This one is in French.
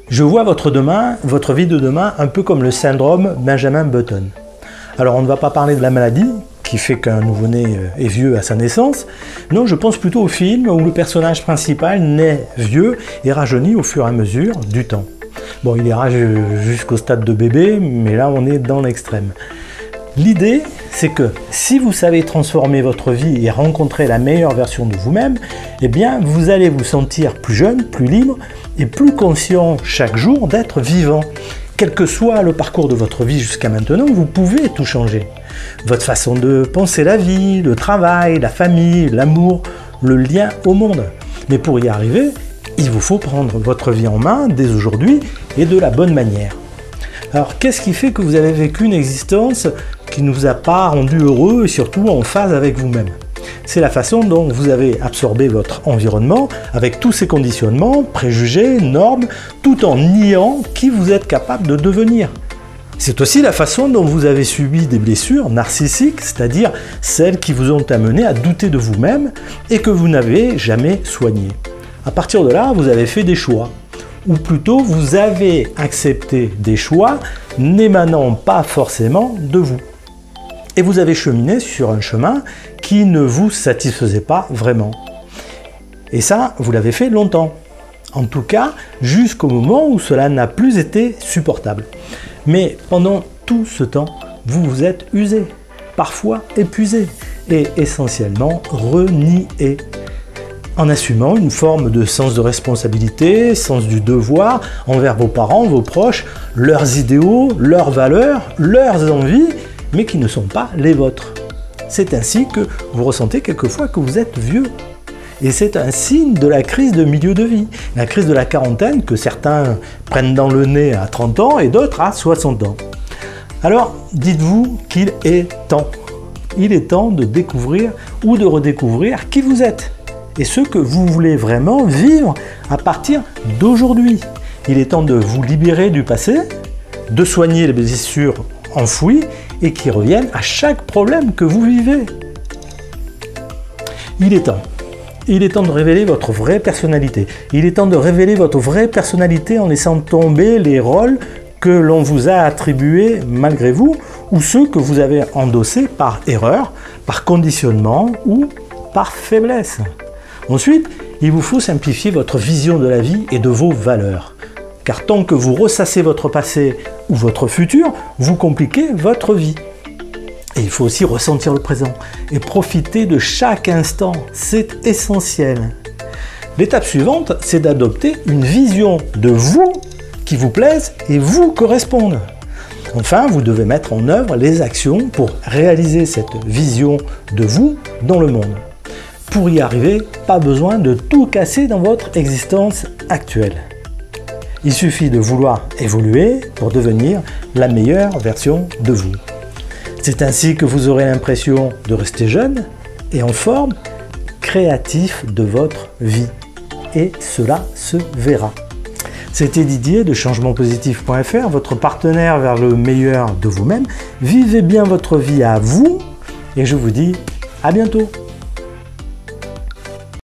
Je vois votre vie de demain, un peu comme le syndrome Benjamin Button. Alors on ne va pas parler de la maladie, qui fait qu'un nouveau-né est vieux à sa naissance. Non, je pense plutôt au film où le personnage principal naît vieux et rajeunit au fur et à mesure du temps. Bon, il ira jusqu'au stade de bébé, mais là on est dans l'extrême. L'idée, c'est que si vous savez transformer votre vie et rencontrer la meilleure version de vous-même, eh bien vous allez vous sentir plus jeune, plus libre et plus conscient chaque jour d'être vivant. Quel que soit le parcours de votre vie jusqu'à maintenant, vous pouvez tout changer. Votre façon de penser la vie, le travail, la famille, l'amour, le lien au monde. Mais pour y arriver, il vous faut prendre votre vie en main dès aujourd'hui et de la bonne manière. Alors qu'est-ce qui fait que vous avez vécu une existence qui ne vous a pas rendu heureux et surtout en phase avec vous-même? C'est la façon dont vous avez absorbé votre environnement avec tous ces conditionnements, préjugés, normes, tout en niant qui vous êtes capable de devenir. C'est aussi la façon dont vous avez subi des blessures narcissiques, c'est-à-dire celles qui vous ont amené à douter de vous-même et que vous n'avez jamais soignées. À partir de là, vous avez fait des choix, ou plutôt vous avez accepté des choix n'émanant pas forcément de vous. Et vous avez cheminé sur un chemin qui ne vous satisfaisait pas vraiment. Et ça, vous l'avez fait longtemps. En tout cas, jusqu'au moment où cela n'a plus été supportable. Mais pendant tout ce temps, vous vous êtes usé, parfois épuisé, et essentiellement renié. En assumant une forme de sens de responsabilité, sens du devoir envers vos parents, vos proches, leurs idéaux, leurs valeurs, leurs envies, mais qui ne sont pas les vôtres. C'est ainsi que vous ressentez quelquefois que vous êtes vieux. Et c'est un signe de la crise de milieu de vie, la crise de la quarantaine que certains prennent dans le nez à 30 ans et d'autres à 60 ans. Alors, dites-vous qu'il est temps. Il est temps de découvrir ou de redécouvrir qui vous êtes et ce que vous voulez vraiment vivre à partir d'aujourd'hui. Il est temps de vous libérer du passé, de soigner les blessures enfouies et qui reviennent à chaque problème que vous vivez. Il est temps. Il est temps de révéler votre vraie personnalité. Il est temps de révéler votre vraie personnalité en laissant tomber les rôles que l'on vous a attribués malgré vous ou ceux que vous avez endossés par erreur, par conditionnement ou par faiblesse. Ensuite, il vous faut simplifier votre vision de la vie et de vos valeurs. Car tant que vous ressassez votre passé ou votre futur, vous compliquez votre vie. Et il faut aussi ressentir le présent et profiter de chaque instant, c'est essentiel. L'étape suivante, c'est d'adopter une vision de vous qui vous plaise et vous corresponde. Enfin, vous devez mettre en œuvre les actions pour réaliser cette vision de vous dans le monde. Pour y arriver, pas besoin de tout casser dans votre existence actuelle. Il suffit de vouloir évoluer pour devenir la meilleure version de vous. C'est ainsi que vous aurez l'impression de rester jeune et en forme, créatif de votre vie. Et cela se verra. C'était Didier de changementpositif.fr, votre partenaire vers le meilleur de vous-même. Vivez bien votre vie à vous et je vous dis à bientôt.